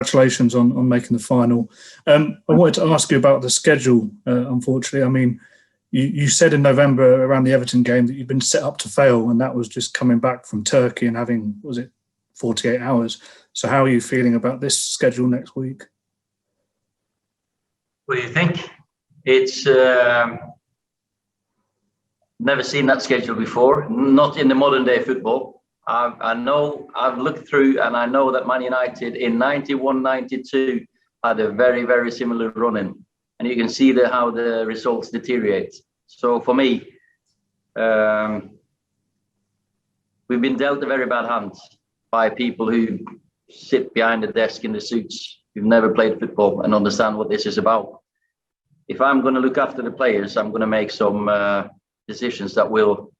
congratulations on making the final. I wanted to ask you about the schedule, unfortunately. I mean, you said in November around the Everton game that you'd been set up to fail, and that was just coming back from Turkey and having, was it 48 hours? So how are you feeling about this schedule next week? What do you think? It's never seen that schedule before, not in the modern day football. I know, I've looked through, and I know that Man United in 91-92 had a very, very similar run-in, and you can see how the results deteriorate. So for me, we've been dealt a very bad hand by people who sit behind the desk in the suits, who've never played football and understand what this is about. If I'm going to look after the players, I'm going to make some decisions that will,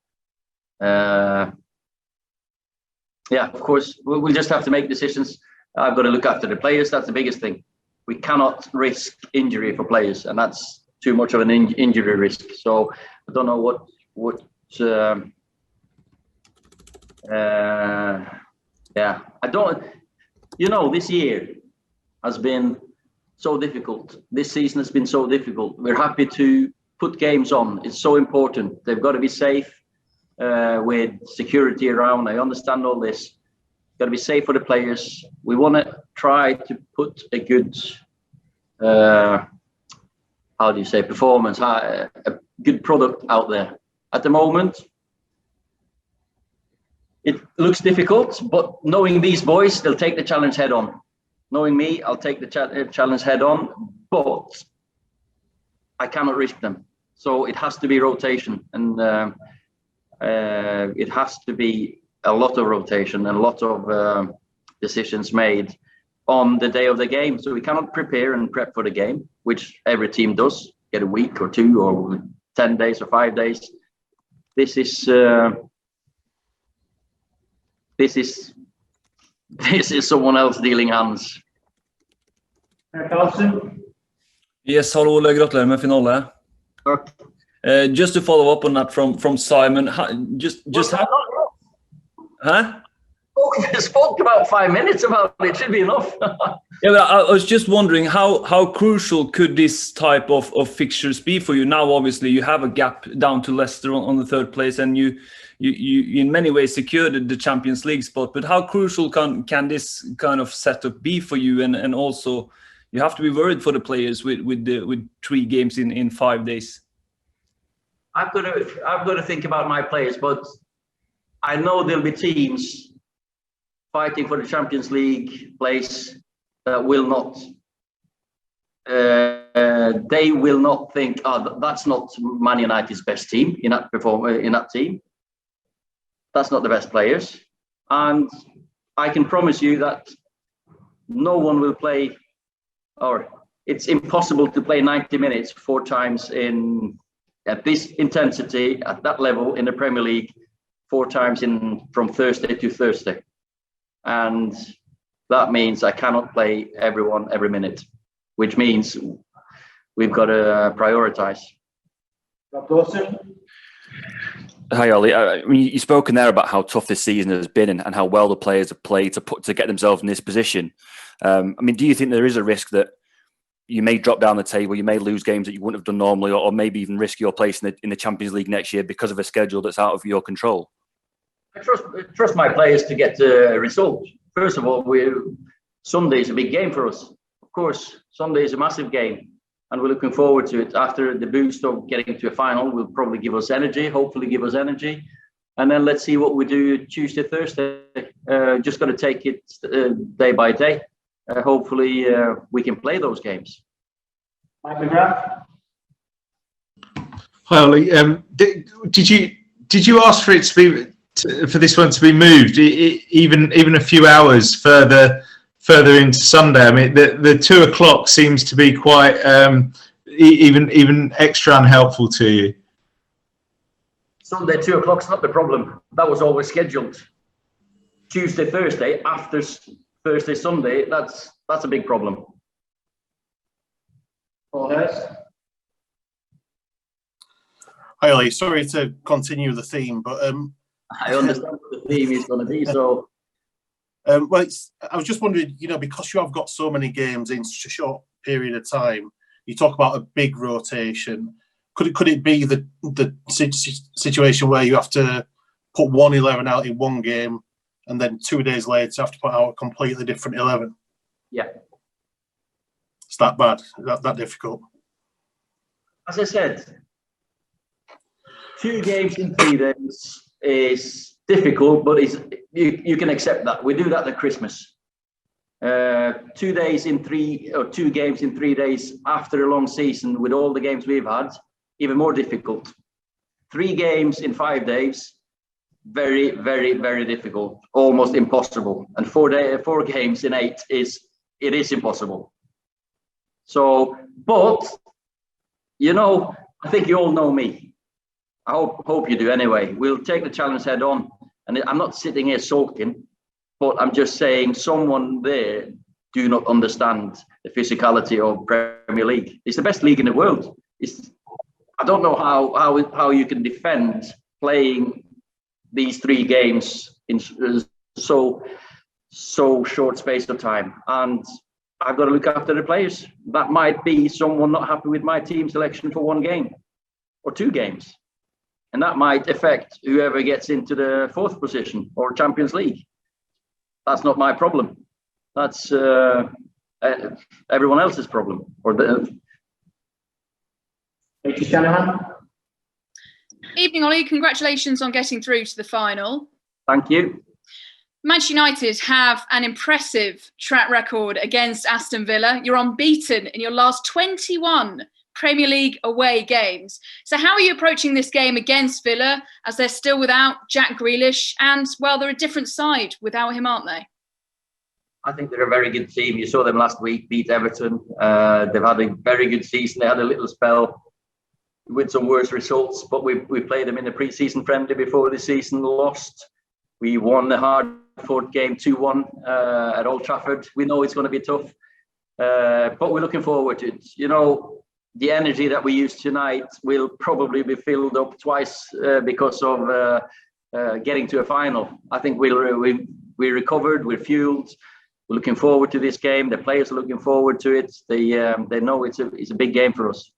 yeah, of course, we'll just have to make decisions. I've got to look after the players. That's the biggest thing. We cannot risk injury for players, and that's too much of an injury risk. So I don't know what yeah, I don't, you know, this year has been so difficult. This season has been so difficult. We're happy to put games on. It's so important. They've got to be safe with security around. I understand all this. Got to be safe for the players. We want to try to put a good, how do you say, performance, a good product out there. At the moment, it looks difficult, but knowing these boys, they'll take the challenge head on. Knowing me, I'll take the challenge head on, but I cannot risk them. So it has to be rotation, and it has to be a lot of rotation and a lot of decisions made on the day of the game. So we cannot prepare and prep for the game, which every team does, get a week or 2 or 10 days or 5 days. This is someone else dealing hands. Carlson? Yes, hello, Ole. Gratulerer med finale. Just to follow up on that from Simon, just how, huh? I spoke about 5 minutes about it. Should be enough. Yeah, but I was just wondering how crucial could this type of fixtures be for you? Now, obviously, you have a gap down to Leicester on the 3rd place, and you in many ways secured the Champions League spot. But how crucial can this kind of setup be for you? And also, you have to be worried for the players with 3 games in 5 days. I've got to think about my players, but I know there'll be teams fighting for the Champions League place that will not. They will not think, oh, that's not Man United's best team in that team. That's not the best players, and I can promise you that no one will play, or it's impossible to play 90 minutes 4 times at this intensity, at that level in the Premier League, 4 times from Thursday to Thursday. And that means I cannot play everyone every minute, which means we've got to prioritize. Hi, Ollie. I mean, you've spoken there about how tough this season has been and how well the players have played to get themselves in this position. I mean, do you think there is a risk that you may drop down the table, you may lose games that you wouldn't have done normally, or maybe even risk your place in the Champions League next year because of a schedule that's out of your control? I trust my players to get the result. First of all, Sunday is a big game for us. Of course, Sunday is a massive game, and we're looking forward to it. After the boost of getting to a final will probably give us energy, hopefully give us energy. And then let's see what we do Tuesday, Thursday. Just got to take it day by day. Hopefully we can play those games. Mike McGrath. Hi, Ollie. Did you ask for it to be for this one to be moved even a few hours further into Sunday? I mean, the 2 o'clock seems to be quite even extra unhelpful to you. Sunday 2 o'clock's not the problem. That was always scheduled. Tuesday, Thursday, after Thursday, Sunday, that's a big problem. Hi, Ollie. Sorry to continue the theme, but I understand what the theme is going to be. So Well, I was just wondering, because you have got so many games in such a short period of time, you talk about a big rotation. Could it be the situation where you have to put one 11 out in one game, and then 2 days later have to put out a completely different 11? Yeah. It's that bad? That difficult? As I said, 2 games in 3 days is difficult, but you can accept that. We do that at Christmas. 2 days in 3 or 2 games in 3 days after a long season with all the games we've had, even more difficult. 3 games in 5 days, very, very, very difficult, almost impossible. And 4 games in 8 is impossible. So, but I think you all know me. I hope you do anyway. We'll take the challenge head on. And I'm not sitting here sulking, but I'm just saying someone there do not understand the physicality of Premier League. It's the best league in the world. I don't know how you can defend playing these 3 games in so short space of time. And I've got to look after the players. That might be someone not happy with my team selection for 1 game or 2 games. And that might affect whoever gets into the 4th position or Champions League. That's not my problem. That's everyone else's problem. Thank you, Shanahan. Evening, Ollie. Congratulations on getting through to the final. Thank you. Manchester United have an impressive track record against Aston Villa. You're unbeaten in your last 21 Premier League away games. So how are you approaching this game against Villa, as they're still without Jack Grealish, and, well, they're a different side without him, aren't they? I think they're a very good team. You saw them last week beat Everton. They've had a very good season. They had a little spell with some worse results, but we played them in a pre-season friendly before the season, lost. We won the hard-fought game 2-1 at Old Trafford. We know it's going to be tough, but we're looking forward to it. The energy that we use tonight will probably be filled up twice because of getting to a final. I think we're recovered, we're fueled. We're looking forward to this game. The players are looking forward to it. They know it's a big game for us.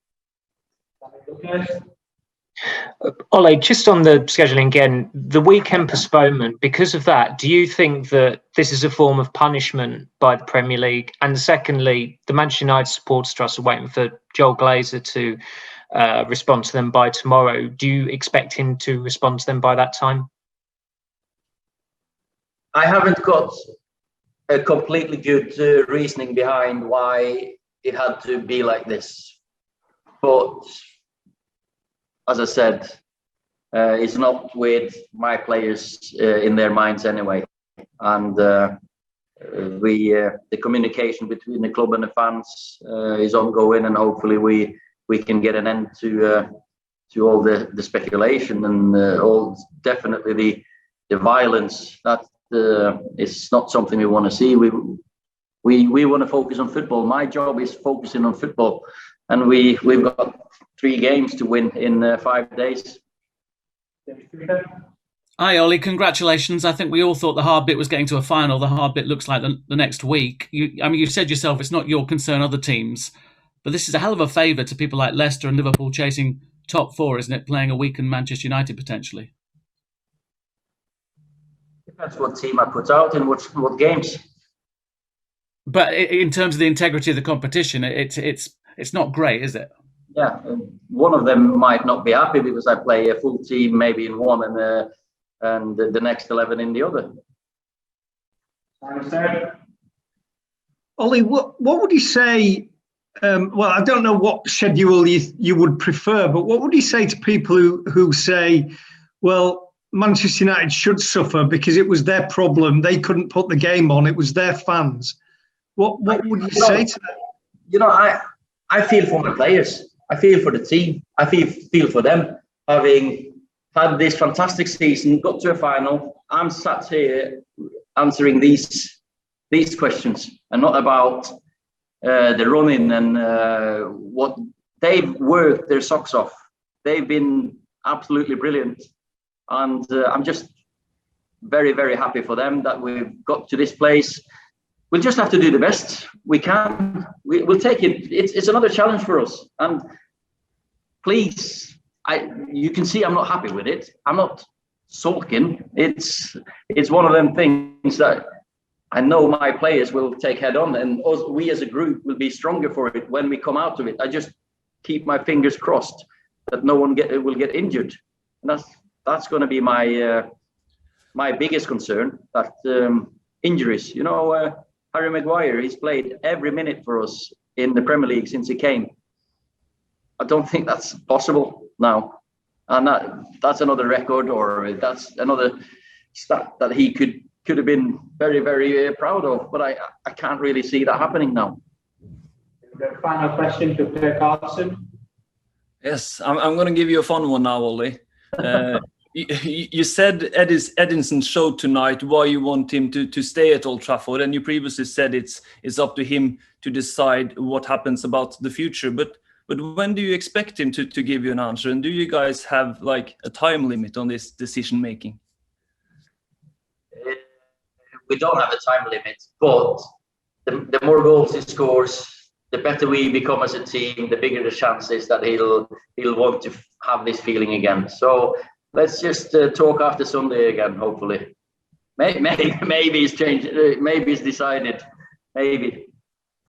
Ollie, just on the scheduling again, the weekend postponement, because of that, do you think that this is a form of punishment by the Premier League? And secondly, the Manchester United Supporters Trust are waiting for Joel Glazer to respond to them by tomorrow. Do you expect him to respond to them by that time? I haven't got a completely good reasoning behind why it had to be like this. But as I said, it's not with my players in their minds anyway. And the communication between the club and the fans is ongoing, and hopefully we can get an end to all the speculation and definitely the violence. That is not something we want to see. We want to focus on football. My job is focusing on football, and we've got 3 games to win in 5 days. Hi, Ollie. Congratulations. I think we all thought the hard bit was getting to a final. The hard bit looks like the next week. You said yourself it's not your concern, other teams, but this is a hell of a favour to people like Leicester and Liverpool chasing top 4, isn't it? Playing a weakened Manchester United potentially. Depends what team I put out in what games. But in terms of the integrity of the competition, it's not great, is it? Yeah, one of them might not be happy because I play a full team maybe in one and the next 11 in the other. Ollie, what would you say? Well, I don't know what schedule you would prefer, but what would you say to people who say, well, Manchester United should suffer because it was their problem. They couldn't put the game on. It was their fans. What would you say to that? I feel for my players. I feel for the team. I feel for them having had this fantastic season, got to a final. I'm sat here answering these questions and not about the running and what they've worked their socks off. They've been absolutely brilliant, and I'm just very, very happy for them that we've got to this place. We'll just have to do the best we can. We'll take it. It's another challenge for us. And please, you can see I'm not happy with it. I'm not sulking. It's one of them things that I know my players will take head on, and we as a group will be stronger for it when we come out of it. I just keep my fingers crossed that no one will get injured. And that's going to be my biggest concern, that injuries. You know, Harry Maguire, he's played every minute for us in the Premier League since he came. I don't think that's possible now. And that's another record, or that's another stat that he could have been very, very proud of. But I can't really see that happening now. The final question to Per Carlson. Yes, I'm going to give you a fun one now, Ollie. You said Edinson showed tonight why you want him to stay at Old Trafford, and you previously said it's up to him to decide what happens about the future. But when do you expect him to give you an answer? And do you guys have like a time limit on this decision making? We don't have a time limit, but the more goals he scores, the better we become as a team, the bigger the chance is that he'll want to have this feeling again. So let's just talk after Sunday again, hopefully. Maybe he's changed, maybe he's decided, maybe.